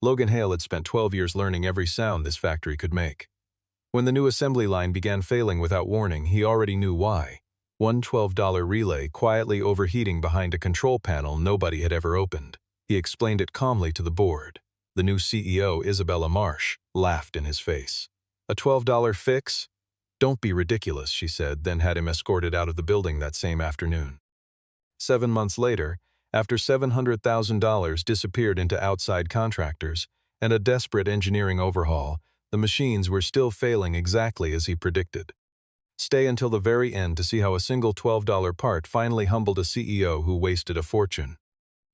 Logan Hale had spent 12 years learning every sound this factory could make. When the new assembly line began failing without warning, he already knew why. One $12 relay quietly overheating behind a control panel nobody had ever opened. He explained it calmly to the board. The new CEO, Isabella Marsh, laughed in his face. "A $12 fix? Don't be ridiculous," she said, then had him escorted out of the building that same afternoon. 7 months later, after $700,000 disappeared into outside contractors and a desperate engineering overhaul, the machines were still failing exactly as he predicted. Stay until the very end to see how a single $12 part finally humbled a CEO who wasted a fortune.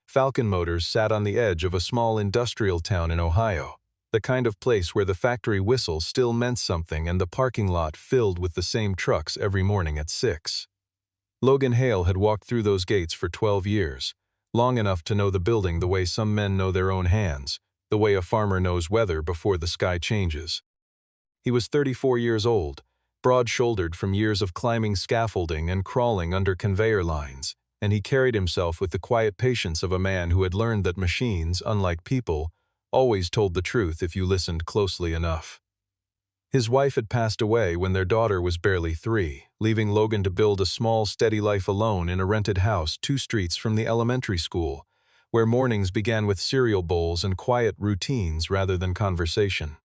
Falcon Motors sat on the edge of a small industrial town in Ohio, the kind of place where the factory whistle still meant something and the parking lot filled with the same trucks every morning at 6. Logan Hale had walked through those gates for 12 years, long enough to know the building the way some men know their own hands, the way a farmer knows weather before the sky changes. He was 34 years old, broad-shouldered from years of climbing scaffolding and crawling under conveyor lines, and he carried himself with the quiet patience of a man who had learned that machines, unlike people, always told the truth if you listened closely enough. His wife had passed away when their daughter was barely 3, leaving Logan to build a small, steady life alone in a rented house 2 streets from the elementary school, where mornings began with cereal bowls and quiet routines rather than conversation.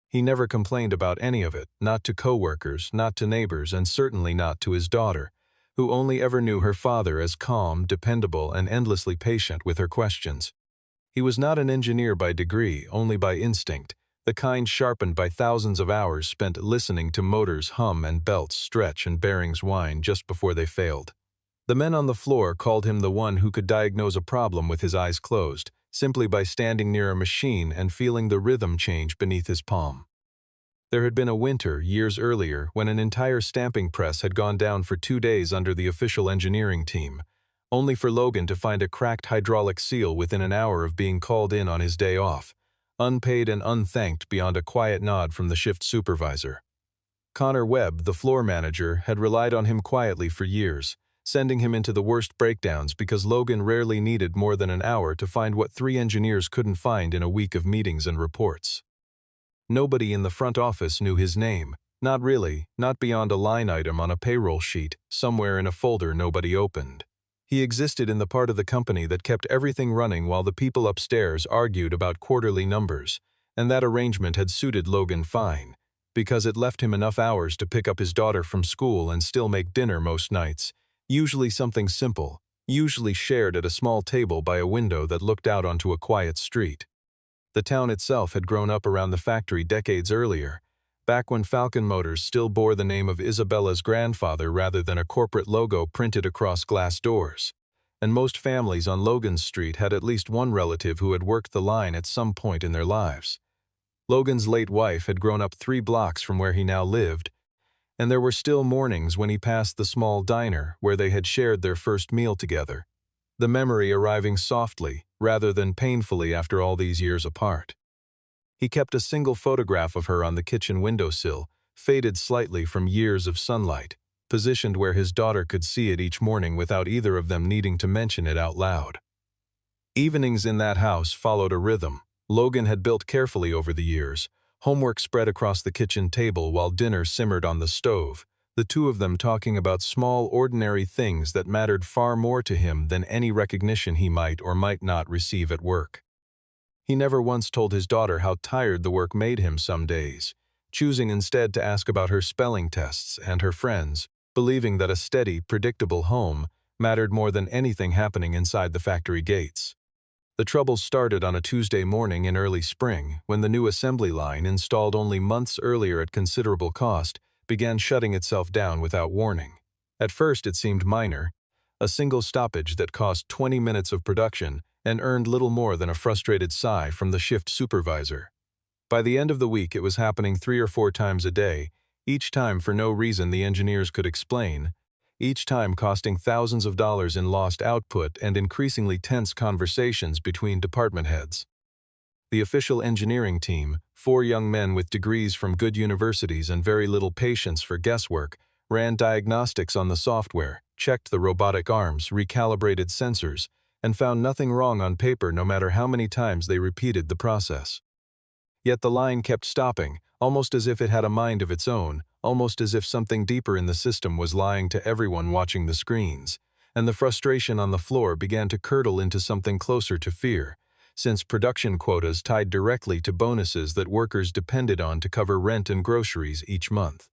He never complained about any of it, not to coworkers, not to neighbors, and certainly not to his daughter, who only ever knew her father as calm, dependable, and endlessly patient with her questions. He was not an engineer by degree, only by instinct, the kind sharpened by thousands of hours spent listening to motors hum and belts stretch and bearings whine just before they failed. The men on the floor called him the one who could diagnose a problem with his eyes closed, simply by standing near a machine and feeling the rhythm change beneath his palm. There had been a winter, years earlier, when an entire stamping press had gone down for 2 days under the official engineering team, only for Logan to find a cracked hydraulic seal within an hour of being called in on his day off, unpaid and unthanked beyond a quiet nod from the shift supervisor. Connor Webb, the floor manager, had relied on him quietly for years, sending him into the worst breakdowns because Logan rarely needed more than an hour to find what 3 engineers couldn't find in a week of meetings and reports. Nobody in the front office knew his name, not really, not beyond a line item on a payroll sheet, somewhere in a folder nobody opened. He existed in the part of the company that kept everything running while the people upstairs argued about quarterly numbers, and that arrangement had suited Logan fine, because it left him enough hours to pick up his daughter from school and still make dinner most nights, usually something simple, usually shared at a small table by a window that looked out onto a quiet street. The town itself had grown up around the factory decades earlier, back when Falcon Motors still bore the name of Isabella's grandfather rather than a corporate logo printed across glass doors. And most families on Logan's Street had at least one relative who had worked the line at some point in their lives. Logan's late wife had grown up 3 blocks from where he now lived, and there were still mornings when he passed the small diner where they had shared their first meal together, the memory arriving softly rather than painfully after all these years apart. He kept a single photograph of her on the kitchen windowsill, faded slightly from years of sunlight, positioned where his daughter could see it each morning without either of them needing to mention it out loud. Evenings in that house followed a rhythm Logan had built carefully over the years, homework spread across the kitchen table while dinner simmered on the stove, the 2 of them talking about small, ordinary things that mattered far more to him than any recognition he might or might not receive at work. He never once told his daughter how tired the work made him some days, choosing instead to ask about her spelling tests and her friends, believing that a steady, predictable home mattered more than anything happening inside the factory gates. The trouble started on a Tuesday morning in early spring when the new assembly line, installed only months earlier at considerable cost, began shutting itself down without warning. At first it seemed minor, a single stoppage that cost 20 minutes of production and earned little more than a frustrated sigh from the shift supervisor. By the end of the week it was happening 3 or 4 times a day, each time for no reason the engineers could explain, each time costing thousands of dollars in lost output and increasingly tense conversations between department heads. The official engineering team, 4 young men with degrees from good universities and very little patience for guesswork, ran diagnostics on the software, checked the robotic arms, recalibrated sensors, and found nothing wrong on paper no matter how many times they repeated the process. Yet the line kept stopping, almost as if it had a mind of its own, almost as if something deeper in the system was lying to everyone watching the screens, and the frustration on the floor began to curdle into something closer to fear, since production quotas tied directly to bonuses that workers depended on to cover rent and groceries each month.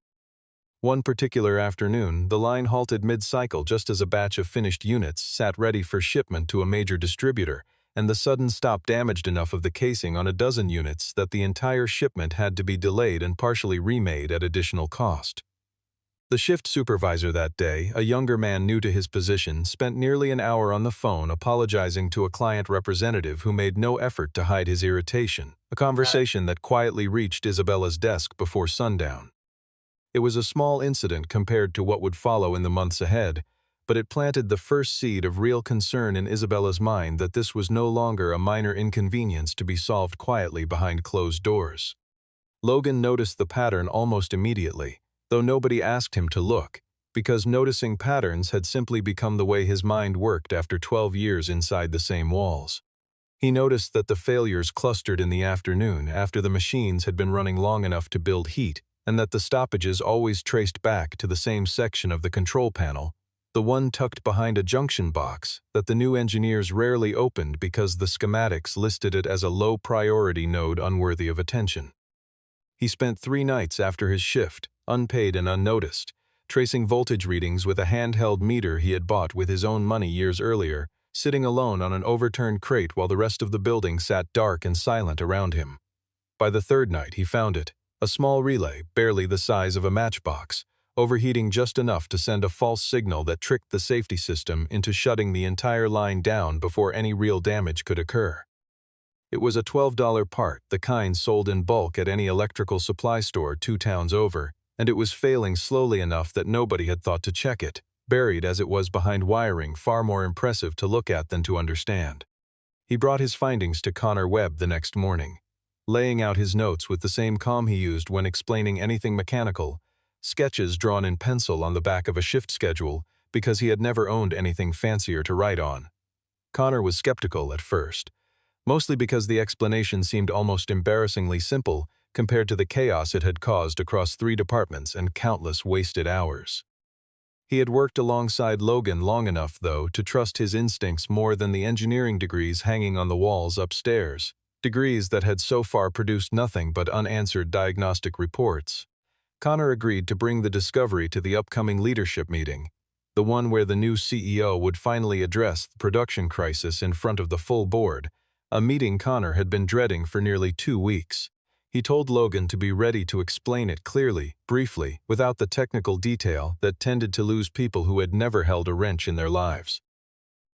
One particular afternoon, the line halted mid-cycle just as a batch of finished units sat ready for shipment to a major distributor, and the sudden stop damaged enough of the casing on a dozen units that the entire shipment had to be delayed and partially remade at additional cost. The shift supervisor that day, a younger man new to his position, spent nearly an hour on the phone apologizing to a client representative who made no effort to hide his irritation, a conversation that quietly reached Isabella's desk before sundown. It was a small incident compared to what would follow in the months ahead, but it planted the first seed of real concern in Isabella's mind that this was no longer a minor inconvenience to be solved quietly behind closed doors. Logan noticed the pattern almost immediately, though nobody asked him to look, because noticing patterns had simply become the way his mind worked after 12 years inside the same walls. He noticed that the failures clustered in the afternoon after the machines had been running long enough to build heat, and that the stoppages always traced back to the same section of the control panel, the one tucked behind a junction box that the new engineers rarely opened because the schematics listed it as a low-priority node unworthy of attention. He spent 3 nights after his shift, unpaid and unnoticed, tracing voltage readings with a handheld meter he had bought with his own money years earlier, sitting alone on an overturned crate while the rest of the building sat dark and silent around him. By the 3rd night he found it, a small relay, barely the size of a matchbox, overheating just enough to send a false signal that tricked the safety system into shutting the entire line down before any real damage could occur. It was a $12 part, the kind sold in bulk at any electrical supply store 2 towns over, and it was failing slowly enough that nobody had thought to check it, buried as it was behind wiring far more impressive to look at than to understand. He brought his findings to Connor Webb the next morning, laying out his notes with the same calm he used when explaining anything mechanical, sketches drawn in pencil on the back of a shift schedule because he had never owned anything fancier to write on. Connor was skeptical at first, mostly because the explanation seemed almost embarrassingly simple compared to the chaos it had caused across 3 departments and countless wasted hours. He had worked alongside Logan long enough, though, to trust his instincts more than the engineering degrees hanging on the walls upstairs, degrees that had so far produced nothing but unanswered diagnostic reports. Connor agreed to bring the discovery to the upcoming leadership meeting, the one where the new CEO would finally address the production crisis in front of the full board, a meeting Connor had been dreading for nearly 2 weeks. He told Logan to be ready to explain it clearly, briefly, without the technical detail that tended to lose people who had never held a wrench in their lives.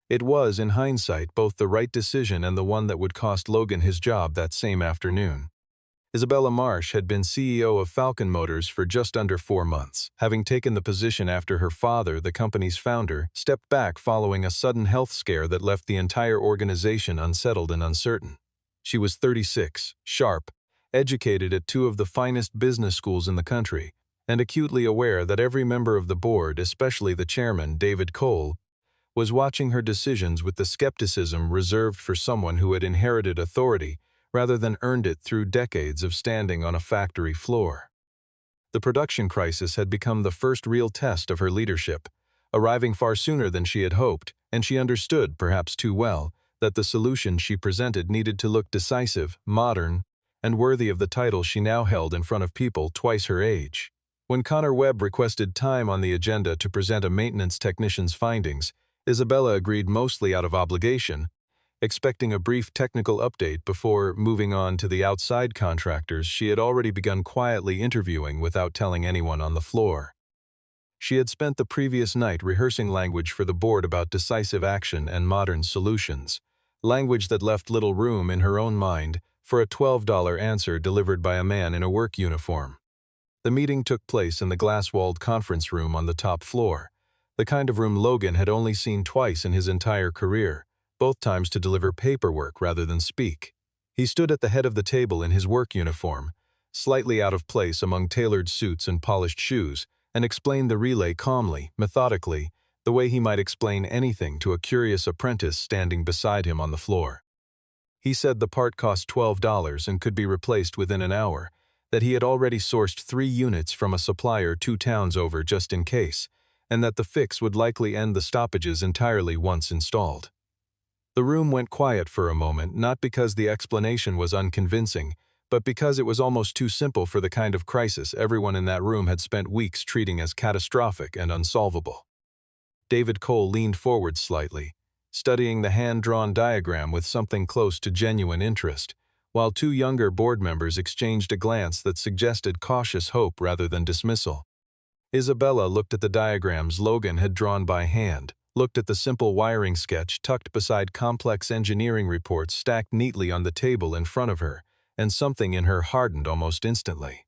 It was, in hindsight, both the right decision and the one that would cost Logan his job that same afternoon. Isabella Marsh had been CEO of Falcon Motors for just under 4 months, having taken the position after her father, the company's founder, stepped back following a sudden health scare that left the entire organization unsettled and uncertain. She was 36, sharp, educated at 2 of the finest business schools in the country, and acutely aware that every member of the board, especially the chairman, David Cole, was watching her decisions with the skepticism reserved for someone who had inherited authority rather than earned it through decades of standing on a factory floor. The production crisis had become the first real test of her leadership, arriving far sooner than she had hoped, and she understood, perhaps too well, that the solution she presented needed to look decisive, modern, and worthy of the title she now held in front of people twice her age. When Connor Webb requested time on the agenda to present a maintenance technician's findings, Isabella agreed mostly out of obligation, expecting a brief technical update before moving on to the outside contractors she had already begun quietly interviewing without telling anyone on the floor. She had spent the previous night rehearsing language for the board about decisive action and modern solutions, language that left little room in her own mind for a $12 answer delivered by a man in a work uniform. The meeting took place in the glass-walled conference room on the top floor, the kind of room Logan had only seen twice in his entire career, both times to deliver paperwork rather than speak. He stood at the head of the table in his work uniform, slightly out of place among tailored suits and polished shoes, and explained the relay calmly, methodically, the way he might explain anything to a curious apprentice standing beside him on the floor. He said the part cost $12 and could be replaced within an hour, that he had already sourced 3 units from a supplier 2 towns over just in case, and that the fix would likely end the stoppages entirely once installed. The room went quiet for a moment, not because the explanation was unconvincing, but because it was almost too simple for the kind of crisis everyone in that room had spent weeks treating as catastrophic and unsolvable. David Cole leaned forward slightly, studying the hand-drawn diagram with something close to genuine interest, while 2 younger board members exchanged a glance that suggested cautious hope rather than dismissal. Isabella looked at the diagrams Logan had drawn by hand, looked at the simple wiring sketch tucked beside complex engineering reports stacked neatly on the table in front of her, and something in her hardened almost instantly.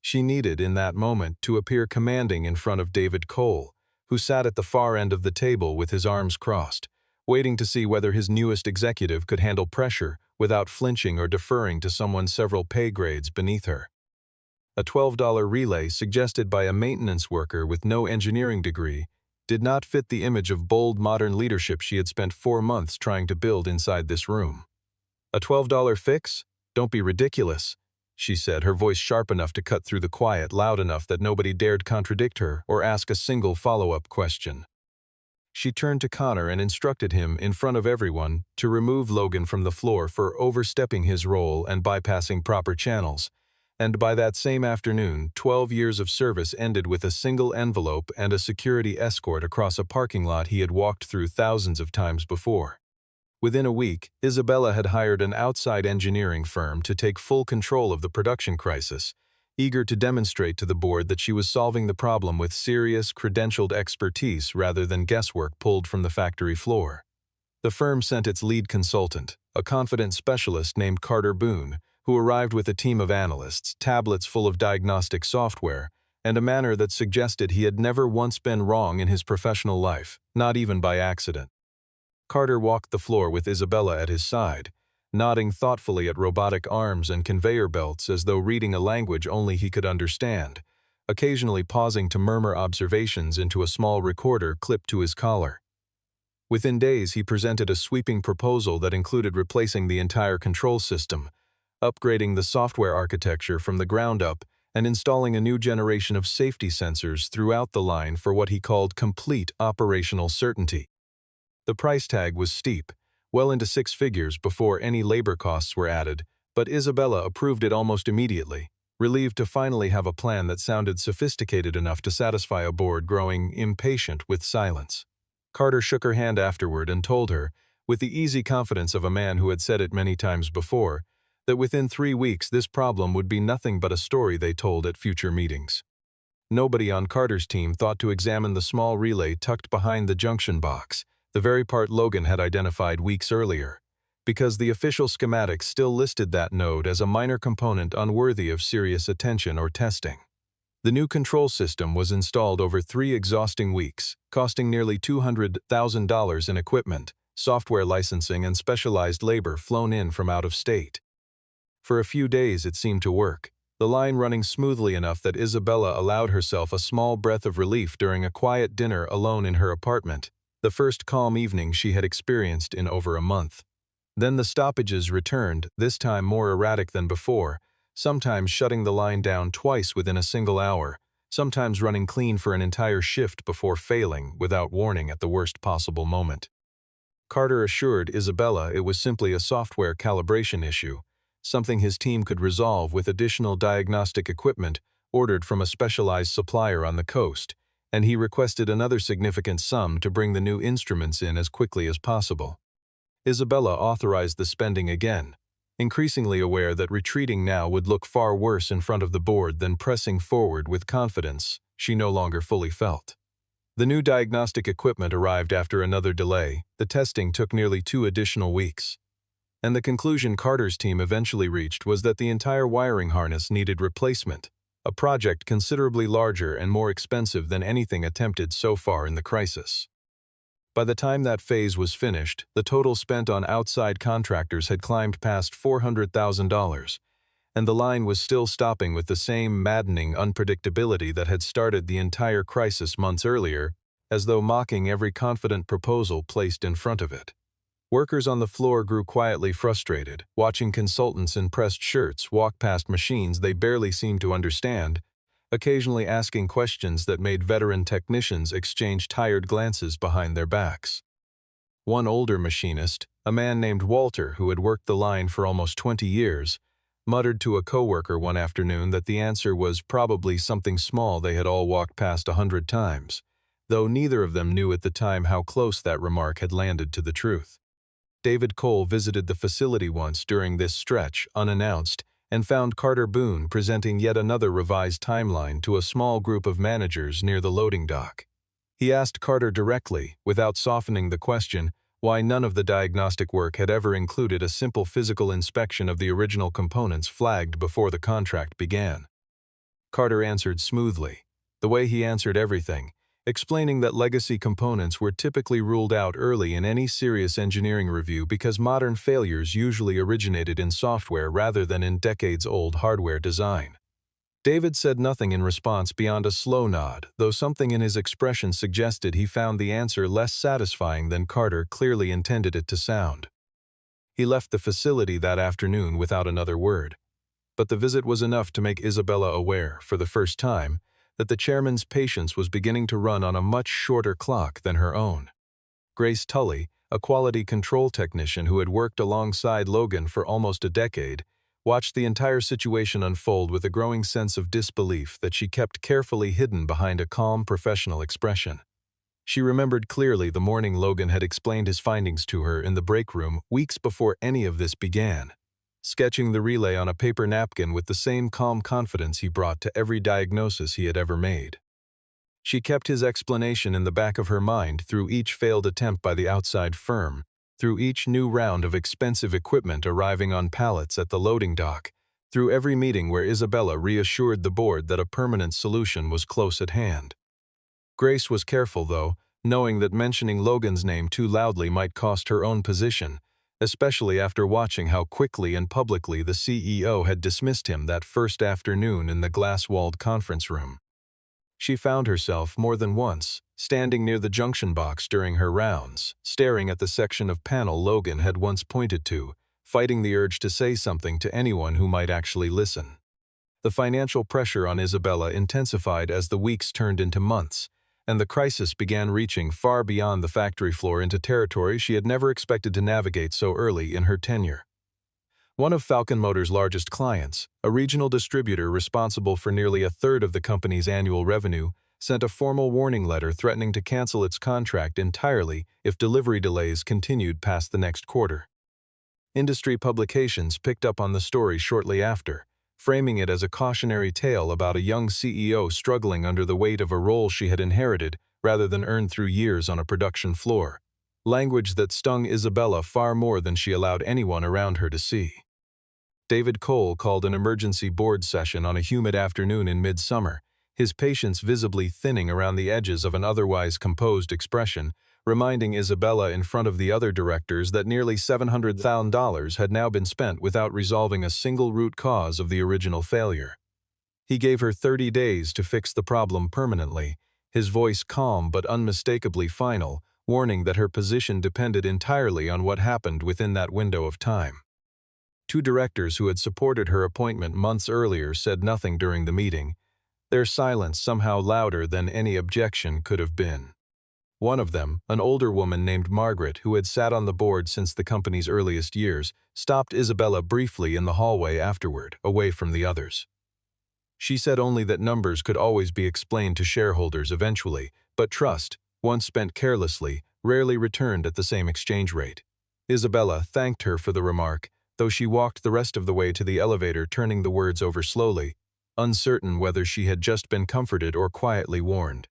She needed, in that moment, to appear commanding in front of David Cole, who sat at the far end of the table with his arms crossed, waiting to see whether his newest executive could handle pressure without flinching or deferring to someone several pay grades beneath her. A $12 relay suggested by a maintenance worker with no engineering degree did not fit the image of bold modern leadership she had spent 4 months trying to build inside this room. "A $12 fix? Don't be ridiculous," she said, her voice sharp enough to cut through the quiet, loud enough that nobody dared contradict her or ask a single follow-up question. She turned to Connor and instructed him, in front of everyone, to remove Logan from the floor for overstepping his role and bypassing proper channels. And by that same afternoon, 12 years of service ended with a single envelope and a security escort across a parking lot he had walked through thousands of times before. Within a week, Isabella had hired an outside engineering firm to take full control of the production crisis, eager to demonstrate to the board that she was solving the problem with serious, credentialed expertise rather than guesswork pulled from the factory floor. The firm sent its lead consultant, a confident specialist named Carter Boone, who arrived with a team of analysts, tablets full of diagnostic software, and a manner that suggested he had never once been wrong in his professional life, not even by accident. Carter walked the floor with Isabella at his side, nodding thoughtfully at robotic arms and conveyor belts as though reading a language only he could understand, occasionally pausing to murmur observations into a small recorder clipped to his collar. Within days, he presented a sweeping proposal that included replacing the entire control system, upgrading the software architecture from the ground up, and installing a new generation of safety sensors throughout the line for what he called complete operational certainty. The price tag was steep, well into 6 figures before any labor costs were added, but Isabella approved it almost immediately, relieved to finally have a plan that sounded sophisticated enough to satisfy a board growing impatient with silence. Carter shook her hand afterward and told her, with the easy confidence of a man who had said it many times before, that within 3 weeks this problem would be nothing but a story they told at future meetings. Nobody on Carter's team thought to examine the small relay tucked behind the junction box, the very part Logan had identified weeks earlier, because the official schematics still listed that node as a minor component unworthy of serious attention or testing. The new control system was installed over 3 exhausting weeks, costing nearly $200,000 in equipment, software licensing, and specialized labor flown in from out of state. For a few days it seemed to work, the line running smoothly enough that Isabella allowed herself a small breath of relief during a quiet dinner alone in her apartment, the first calm evening she had experienced in over a month. Then the stoppages returned, this time more erratic than before, sometimes shutting the line down twice within a single hour, sometimes running clean for an entire shift before failing without warning at the worst possible moment. Carter assured Isabella it was simply a software calibration issue, something his team could resolve with additional diagnostic equipment ordered from a specialized supplier on the coast, and he requested another significant sum to bring the new instruments in as quickly as possible. Isabella authorized the spending again, increasingly aware that retreating now would look far worse in front of the board than pressing forward with confidence she no longer fully felt. The new diagnostic equipment arrived after another delay. The testing took nearly 2 additional weeks. And the conclusion Carter's team eventually reached was that the entire wiring harness needed replacement, a project considerably larger and more expensive than anything attempted so far in the crisis. By the time that phase was finished, the total spent on outside contractors had climbed past $400,000, and the line was still stopping with the same maddening unpredictability that had started the entire crisis months earlier, as though mocking every confident proposal placed in front of it. Workers on the floor grew quietly frustrated, watching consultants in pressed shirts walk past machines they barely seemed to understand, occasionally asking questions that made veteran technicians exchange tired glances behind their backs. One older machinist, a man named Walter who had worked the line for almost 20 years, muttered to a coworker one afternoon that the answer was probably something small they had all walked past 100 times, though neither of them knew at the time how close that remark had landed to the truth. David Cole visited the facility once during this stretch, unannounced, and found Carter Boone presenting yet another revised timeline to a small group of managers near the loading dock. He asked Carter directly, without softening the question, why none of the diagnostic work had ever included a simple physical inspection of the original components flagged before the contract began. Carter answered smoothly, the way he answered everything, explaining that legacy components were typically ruled out early in any serious engineering review because modern failures usually originated in software rather than in decades-old hardware design. David said nothing in response beyond a slow nod, though something in his expression suggested he found the answer less satisfying than Carter clearly intended it to sound. He left the facility that afternoon without another word. But the visit was enough to make Isabella aware, for the first time, that the chairman's patience was beginning to run on a much shorter clock than her own. Grace Tully, a quality control technician who had worked alongside Logan for almost a decade, watched the entire situation unfold with a growing sense of disbelief that she kept carefully hidden behind a calm, professional expression. She remembered clearly the morning Logan had explained his findings to her in the break room weeks before any of this began, sketching the relay on a paper napkin with the same calm confidence he brought to every diagnosis he had ever made. She kept his explanation in the back of her mind through each failed attempt by the outside firm, through each new round of expensive equipment arriving on pallets at the loading dock, through every meeting where Isabella reassured the board that a permanent solution was close at hand. Grace was careful, though, knowing that mentioning Logan's name too loudly might cost her own position, especially after watching how quickly and publicly the CEO had dismissed him that first afternoon in the glass-walled conference room. She found herself, more than once, standing near the junction box during her rounds, staring at the section of panel Logan had once pointed to, fighting the urge to say something to anyone who might actually listen. The financial pressure on Isabella intensified as the weeks turned into months, and the crisis began reaching far beyond the factory floor into territory she had never expected to navigate so early in her tenure. One of Falcon Motors' largest clients, a regional distributor responsible for nearly a third of the company's annual revenue, sent a formal warning letter threatening to cancel its contract entirely if delivery delays continued past the next quarter. Industry publications picked up on the story shortly after, framing it as a cautionary tale about a young CEO struggling under the weight of a role she had inherited rather than earned through years on a production floor, language that stung Isabella far more than she allowed anyone around her to see. David Cole called an emergency board session on a humid afternoon in midsummer, his patience visibly thinning around the edges of an otherwise composed expression, reminding Isabella in front of the other directors that nearly $700,000 had now been spent without resolving a single root cause of the original failure. He gave her 30 days to fix the problem permanently, his voice calm but unmistakably final, warning that her position depended entirely on what happened within that window of time. Two directors who had supported her appointment months earlier said nothing during the meeting, their silence somehow louder than any objection could have been. One of them, an older woman named Margaret who had sat on the board since the company's earliest years, stopped Isabella briefly in the hallway afterward, away from the others. She said only that numbers could always be explained to shareholders eventually, but trust, once spent carelessly, rarely returned at the same exchange rate. Isabella thanked her for the remark, though she walked the rest of the way to the elevator turning the words over slowly, uncertain whether she had just been comforted or quietly warned.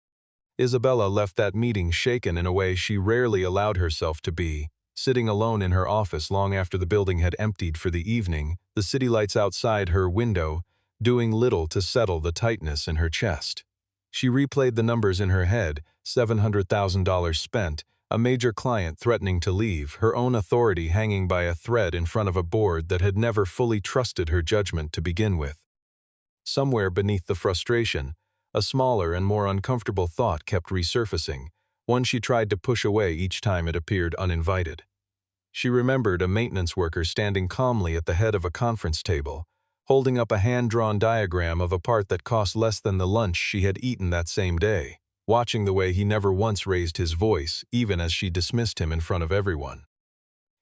Isabella left that meeting shaken in a way she rarely allowed herself to be, sitting alone in her office long after the building had emptied for the evening, the city lights outside her window, doing little to settle the tightness in her chest. She replayed the numbers in her head, $700,000 spent, a major client threatening to leave, her own authority hanging by a thread in front of a board that had never fully trusted her judgment to begin with. Somewhere beneath the frustration, a smaller and more uncomfortable thought kept resurfacing, one she tried to push away each time it appeared uninvited. She remembered a maintenance worker standing calmly at the head of a conference table, holding up a hand-drawn diagram of a part that cost less than the lunch she had eaten that same day, watching the way he never once raised his voice, even as she dismissed him in front of everyone.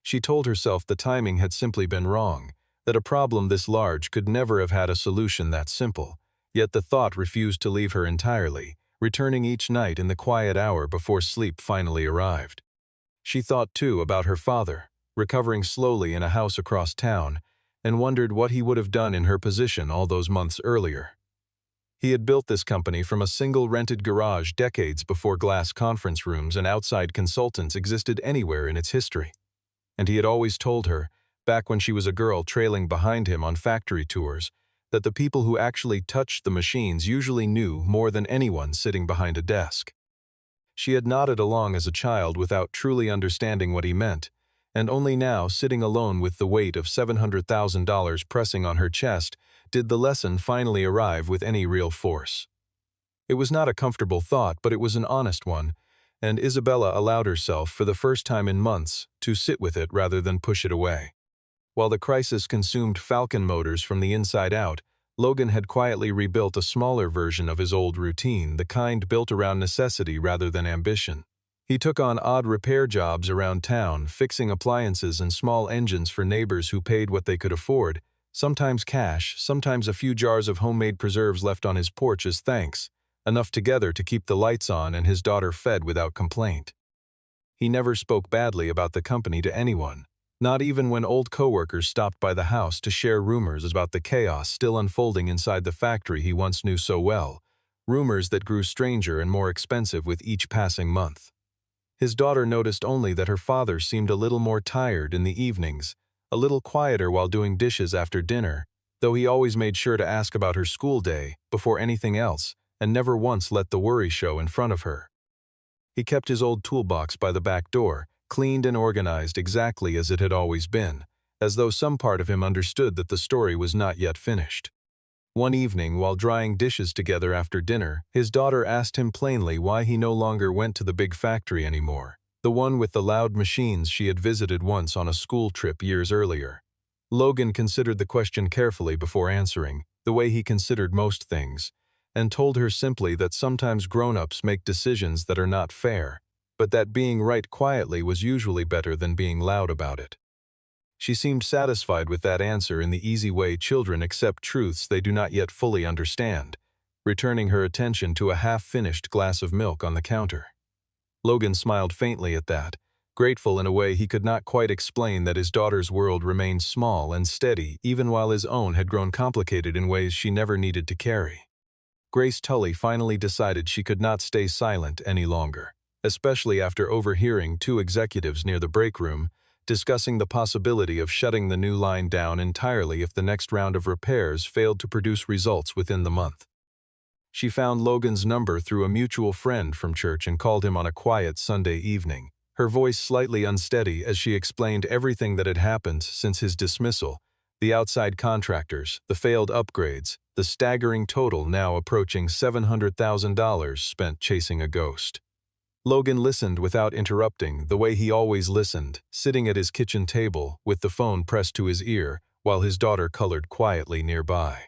She told herself the timing had simply been wrong, that a problem this large could never have had a solution that simple, yet the thought refused to leave her entirely, returning each night in the quiet hour before sleep finally arrived. She thought, too, about her father, recovering slowly in a house across town, and wondered what he would have done in her position all those months earlier. He had built this company from a single rented garage decades before glass conference rooms and outside consultants existed anywhere in its history. And he had always told her, back when she was a girl trailing behind him on factory tours, that the people who actually touched the machines usually knew more than anyone sitting behind a desk. She had nodded along as a child without truly understanding what he meant, and only now, sitting alone with the weight of $700,000 pressing on her chest, did the lesson finally arrive with any real force. It was not a comfortable thought, but it was an honest one, and Isabella allowed herself, for the first time in months, to sit with it rather than push it away. While the crisis consumed Falcon motors from the inside out, Logan had quietly rebuilt a smaller version of his old routine, the kind built around necessity rather than ambition. He took on odd repair jobs around town, fixing appliances and small engines for neighbors who paid what they could afford, sometimes cash, sometimes a few jars of homemade preserves left on his porch as thanks, enough together to keep the lights on and his daughter fed without complaint. He never spoke badly about the company to anyone, not even when old coworkers stopped by the house to share rumors about the chaos still unfolding inside the factory he once knew so well, rumors that grew stranger and more expensive with each passing month. His daughter noticed only that her father seemed a little more tired in the evenings, a little quieter while doing dishes after dinner, though he always made sure to ask about her school day before anything else and never once let the worry show in front of her. He kept his old toolbox by the back door, cleaned and organized exactly as it had always been, as though some part of him understood that the story was not yet finished. One evening, while drying dishes together after dinner, his daughter asked him plainly why he no longer went to the big factory anymore, the one with the loud machines she had visited once on a school trip years earlier. Logan considered the question carefully before answering, the way he considered most things, and told her simply that sometimes grown-ups make decisions that are not fair, but that being right quietly was usually better than being loud about it. She seemed satisfied with that answer in the easy way children accept truths they do not yet fully understand, returning her attention to a half-finished glass of milk on the counter. Logan smiled faintly at that, grateful in a way he could not quite explain that his daughter's world remained small and steady even while his own had grown complicated in ways she never needed to carry. Grace Tully finally decided she could not stay silent any longer, especially after overhearing two executives near the break room discussing the possibility of shutting the new line down entirely if the next round of repairs failed to produce results within the month. She found Logan's number through a mutual friend from church and called him on a quiet Sunday evening, her voice slightly unsteady as she explained everything that had happened since his dismissal, the outside contractors, the failed upgrades, the staggering total now approaching $700,000 spent chasing a ghost. Logan listened without interrupting, the way he always listened, sitting at his kitchen table with the phone pressed to his ear while his daughter colored quietly nearby.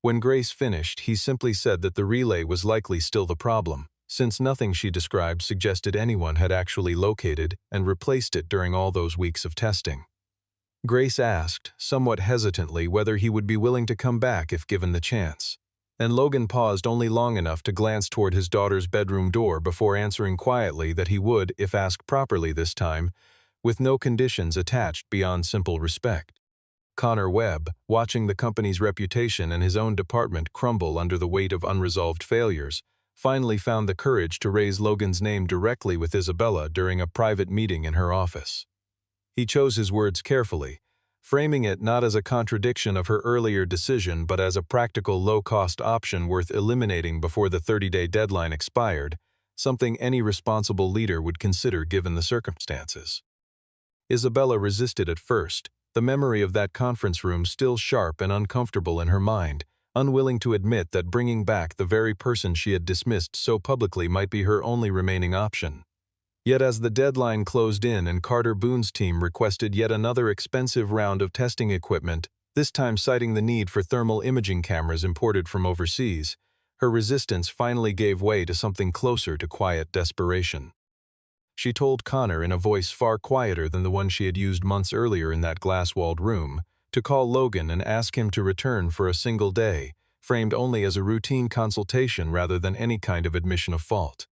When Grace finished, he simply said that the relay was likely still the problem, since nothing she described suggested anyone had actually located and replaced it during all those weeks of testing. Grace asked, somewhat hesitantly, whether he would be willing to come back if given the chance, and Logan paused only long enough to glance toward his daughter's bedroom door before answering quietly that he would, if asked properly this time, with no conditions attached beyond simple respect. Connor Webb, watching the company's reputation and his own department crumble under the weight of unresolved failures, finally found the courage to raise Logan's name directly with Isabella during a private meeting in her office. He chose his words carefully, framing it not as a contradiction of her earlier decision but as a practical low-cost option worth eliminating before the 30-day deadline expired, something any responsible leader would consider given the circumstances. Isabella resisted at first, the memory of that conference room still sharp and uncomfortable in her mind, unwilling to admit that bringing back the very person she had dismissed so publicly might be her only remaining option. Yet as the deadline closed in and Carter Boone's team requested yet another expensive round of testing equipment, this time citing the need for thermal imaging cameras imported from overseas, her resistance finally gave way to something closer to quiet desperation. She told Connor in a voice far quieter than the one she had used months earlier in that glass-walled room, to call Logan and ask him to return for a single day, framed only as a routine consultation rather than any kind of admission of fault.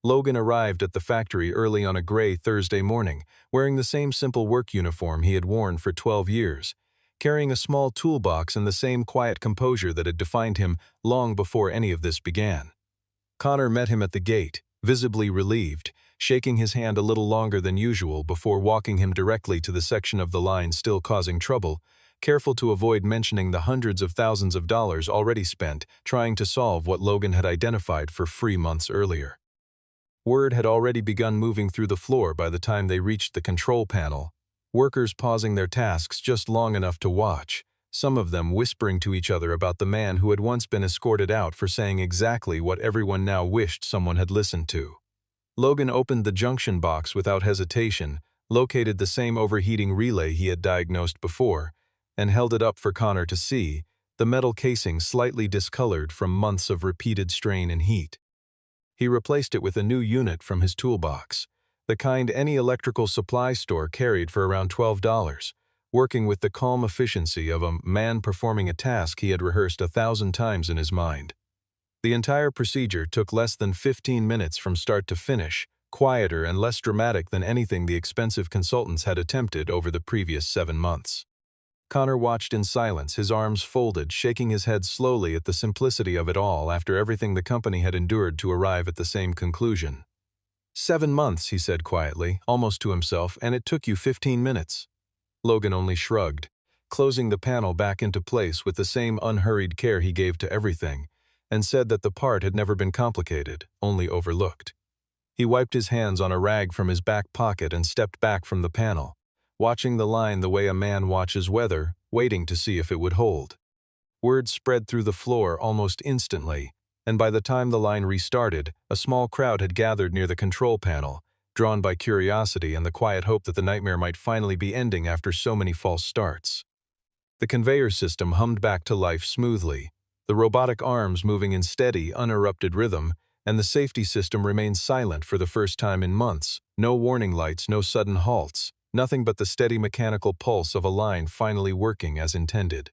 Logan arrived at the factory early on a gray Thursday morning, wearing the same simple work uniform he had worn for 12 years, carrying a small toolbox and the same quiet composure that had defined him long before any of this began. Connor met him at the gate, visibly relieved, shaking his hand a little longer than usual before walking him directly to the section of the line still causing trouble, careful to avoid mentioning the hundreds of thousands of dollars already spent trying to solve what Logan had identified for free months earlier. Word had already begun moving through the floor by the time they reached the control panel, workers pausing their tasks just long enough to watch, some of them whispering to each other about the man who had once been escorted out for saying exactly what everyone now wished someone had listened to. Logan opened the junction box without hesitation, located the same overheating relay he had diagnosed before, and held it up for Connor to see, the metal casing slightly discolored from months of repeated strain and heat. He replaced it with a new unit from his toolbox, the kind any electrical supply store carried for around $12, working with the calm efficiency of a man performing a task he had rehearsed 1,000 times in his mind. The entire procedure took less than 15 minutes from start to finish, quieter and less dramatic than anything the expensive consultants had attempted over the previous 7 months. Connor watched in silence, his arms folded, shaking his head slowly at the simplicity of it all after everything the company had endured to arrive at the same conclusion. 7 months, he said quietly, almost to himself, and it took you 15 minutes. Logan only shrugged, closing the panel back into place with the same unhurried care he gave to everything, and said that the part had never been complicated, only overlooked. He wiped his hands on a rag from his back pocket and stepped back from the panel, watching the line the way a man watches weather, waiting to see if it would hold. Word spread through the floor almost instantly, and by the time the line restarted, a small crowd had gathered near the control panel, drawn by curiosity and the quiet hope that the nightmare might finally be ending after so many false starts. The conveyor system hummed back to life smoothly, the robotic arms moving in steady, uninterrupted rhythm, and the safety system remained silent for the first time in months, no warning lights, no sudden halts, nothing but the steady mechanical pulse of a line finally working as intended.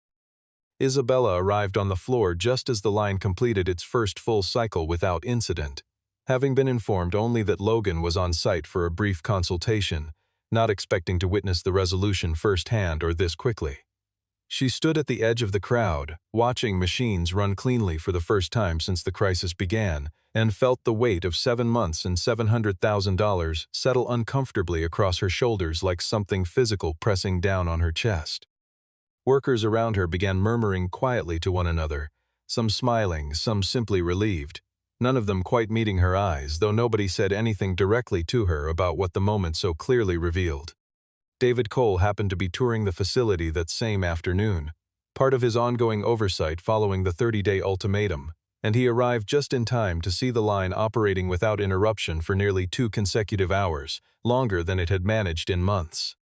Isabella arrived on the floor just as the line completed its first full cycle without incident, having been informed only that Logan was on site for a brief consultation, not expecting to witness the resolution firsthand or this quickly. She stood at the edge of the crowd, watching machines run cleanly for the first time since the crisis began, and felt the weight of 7 months and $700,000 settle uncomfortably across her shoulders like something physical pressing down on her chest. Workers around her began murmuring quietly to one another, some smiling, some simply relieved, none of them quite meeting her eyes, though nobody said anything directly to her about what the moment so clearly revealed. David Cole happened to be touring the facility that same afternoon, part of his ongoing oversight following the 30-day ultimatum, and he arrived just in time to see the line operating without interruption for nearly 2 consecutive hours, longer than it had managed in months.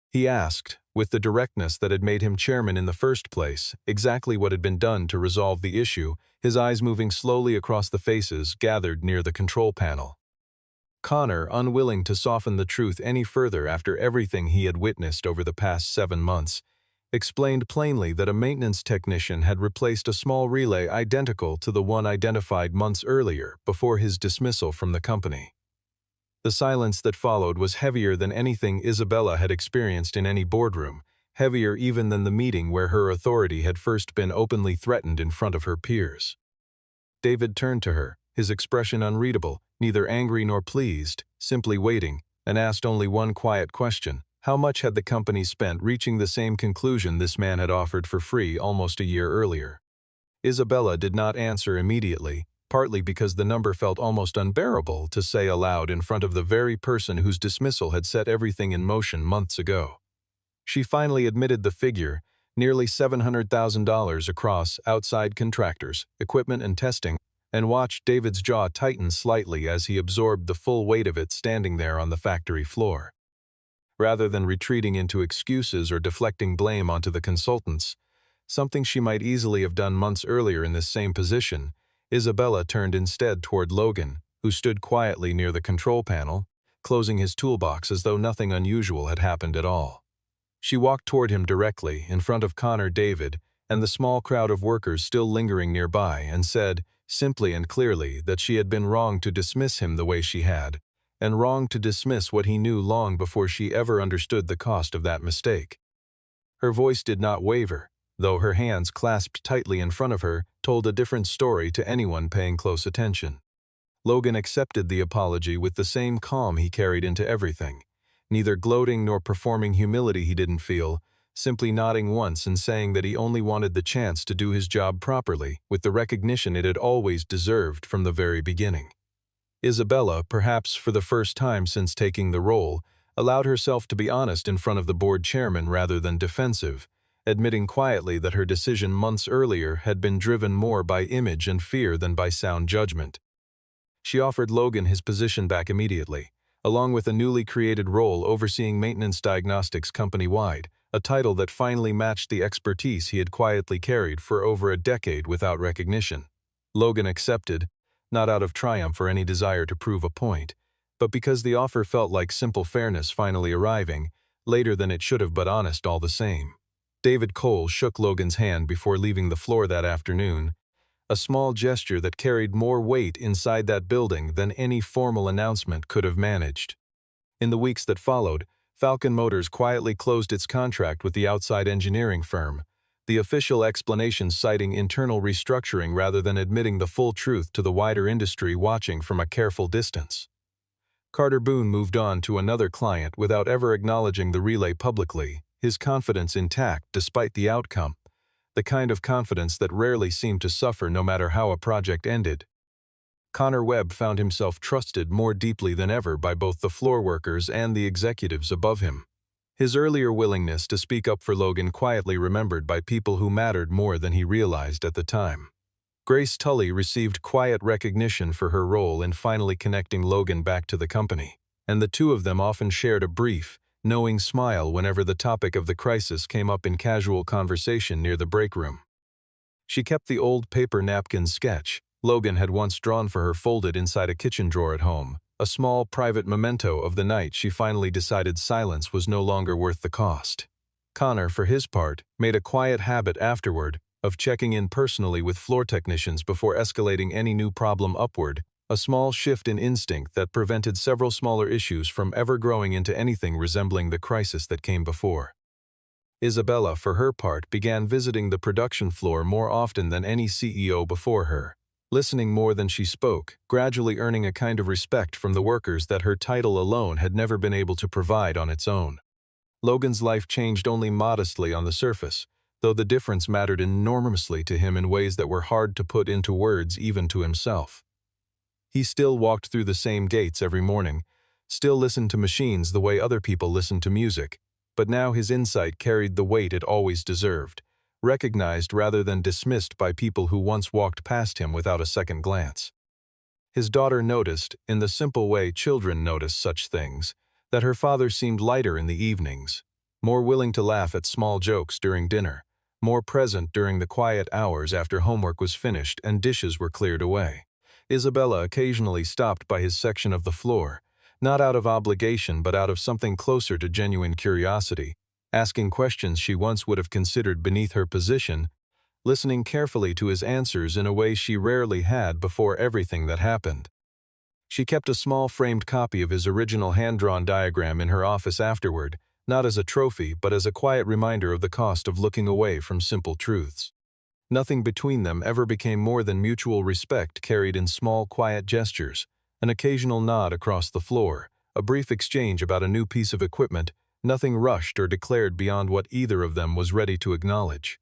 He asked, with the directness that had made him chairman in the first place, exactly what had been done to resolve the issue, his eyes moving slowly across the faces gathered near the control panel. Connor, unwilling to soften the truth any further after everything he had witnessed over the past 7 months, explained plainly that a maintenance technician had replaced a small relay identical to the one identified months earlier before his dismissal from the company. The silence that followed was heavier than anything Isabella had experienced in any boardroom, heavier even than the meeting where her authority had first been openly threatened in front of her peers. David turned to her, his expression unreadable, neither angry nor pleased, simply waiting, and asked only one quiet question: how much had the company spent reaching the same conclusion this man had offered for free almost a year earlier? Isabella did not answer immediately, partly because the number felt almost unbearable to say aloud in front of the very person whose dismissal had set everything in motion months ago. She finally admitted the figure, nearly $700,000 across outside contractors, equipment and testing, and watched David's jaw tighten slightly as he absorbed the full weight of it standing there on the factory floor. Rather than retreating into excuses or deflecting blame onto the consultants, something she might easily have done months earlier in this same position, Isabella turned instead toward Logan, who stood quietly near the control panel, closing his toolbox as though nothing unusual had happened at all. She walked toward him directly, in front of Connor, David, and the small crowd of workers still lingering nearby, and said, simply and clearly, that she had been wrong to dismiss him the way she had, and wrong to dismiss what he knew long before she ever understood the cost of that mistake. Her voice did not waver, though her hands clasped tightly in front of her told a different story to anyone paying close attention. Logan accepted the apology with the same calm he carried into everything, neither gloating nor performing humility he didn't feel, simply nodding once and saying that he only wanted the chance to do his job properly, with the recognition it had always deserved from the very beginning. Isabella, perhaps for the first time since taking the role, allowed herself to be honest in front of the board chairman rather than defensive, admitting quietly that her decision months earlier had been driven more by image and fear than by sound judgment. She offered Logan his position back immediately, along with a newly created role overseeing maintenance diagnostics company-wide, a title that finally matched the expertise he had quietly carried for over a decade without recognition. Logan accepted, not out of triumph or any desire to prove a point, but because the offer felt like simple fairness finally arriving, later than it should have but honest all the same. David Cole shook Logan's hand before leaving the floor that afternoon, a small gesture that carried more weight inside that building than any formal announcement could have managed. In the weeks that followed, Falcon Motors quietly closed its contract with the outside engineering firm, the official explanation citing internal restructuring rather than admitting the full truth to the wider industry watching from a careful distance. Carter Boone moved on to another client without ever acknowledging the relay publicly, his confidence intact despite the outcome, the kind of confidence that rarely seemed to suffer no matter how a project ended. Connor Webb found himself trusted more deeply than ever by both the floor workers and the executives above him. His earlier willingness to speak up for Logan quietly remembered by people who mattered more than he realized at the time. Grace Tully received quiet recognition for her role in finally connecting Logan back to the company, and the two of them often shared a brief, knowing smile whenever the topic of the crisis came up in casual conversation near the break room. She kept the old paper napkin sketch Logan had once drawn for her folded inside a kitchen drawer at home, a small private memento of the night she finally decided silence was no longer worth the cost. Connor, for his part, made a quiet habit afterward of checking in personally with floor technicians before escalating any new problem upward, a small shift in instinct that prevented several smaller issues from ever growing into anything resembling the crisis that came before. Isabella, for her part, began visiting the production floor more often than any CEO before her, listening more than she spoke, gradually earning a kind of respect from the workers that her title alone had never been able to provide on its own. Logan's life changed only modestly on the surface, though the difference mattered enormously to him in ways that were hard to put into words even to himself. He still walked through the same gates every morning, still listened to machines the way other people listened to music, but now his insight carried the weight it always deserved, recognized rather than dismissed by people who once walked past him without a second glance. His daughter noticed, in the simple way children notice such things, that her father seemed lighter in the evenings, more willing to laugh at small jokes during dinner, more present during the quiet hours after homework was finished and dishes were cleared away. Isabella occasionally stopped by his section of the floor, not out of obligation but out of something closer to genuine curiosity, asking questions she once would have considered beneath her position, listening carefully to his answers in a way she rarely had before everything that happened. She kept a small framed copy of his original hand-drawn diagram in her office afterward, not as a trophy but as a quiet reminder of the cost of looking away from simple truths. Nothing between them ever became more than mutual respect carried in small, quiet gestures, an occasional nod across the floor, a brief exchange about a new piece of equipment, nothing rushed or declared beyond what either of them was ready to acknowledge.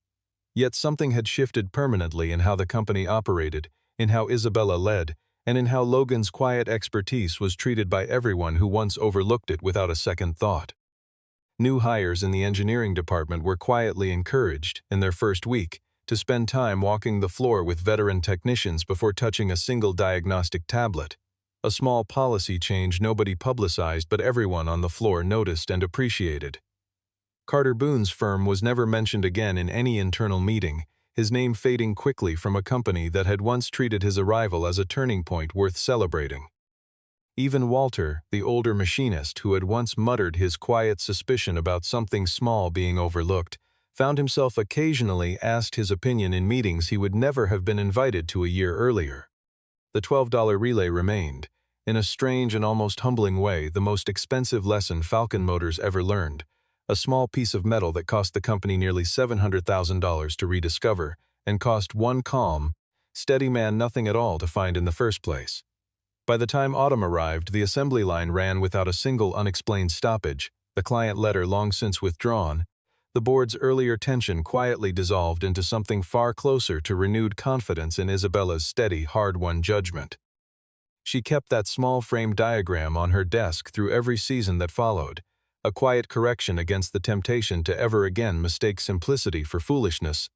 Yet something had shifted permanently in how the company operated, in how Isabella led, and in how Logan's quiet expertise was treated by everyone who once overlooked it without a second thought. New hires in the engineering department were quietly encouraged, in their first week, to spend time walking the floor with veteran technicians before touching a single diagnostic tablet. A small policy change nobody publicized but everyone on the floor noticed and appreciated. Carter Boone's firm was never mentioned again in any internal meeting, his name fading quickly from a company that had once treated his arrival as a turning point worth celebrating. Even Walter, the older machinist who had once muttered his quiet suspicion about something small being overlooked, found himself occasionally asked his opinion in meetings he would never have been invited to a year earlier. The $12 relay remained, in a strange and almost humbling way, the most expensive lesson Falcon Motors ever learned, a small piece of metal that cost the company nearly $700,000 to rediscover and cost one calm, steady man nothing at all to find in the first place. By the time autumn arrived, the assembly line ran without a single unexplained stoppage, the client letter long since withdrawn. The board's earlier tension quietly dissolved into something far closer to renewed confidence in Isabella's steady, hard-won judgment. She kept that small frame diagram on her desk through every season that followed, a quiet correction against the temptation to ever again mistake simplicity for foolishness,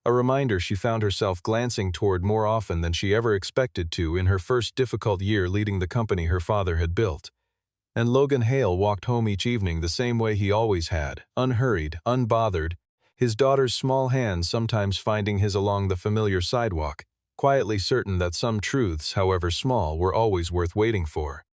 a reminder she found herself glancing toward more often than she ever expected to in her first difficult year leading the company her father had built. And Logan Hale walked home each evening the same way he always had, unhurried, unbothered, his daughter's small hands sometimes finding his along the familiar sidewalk, quietly certain that some truths, however small, were always worth waiting for.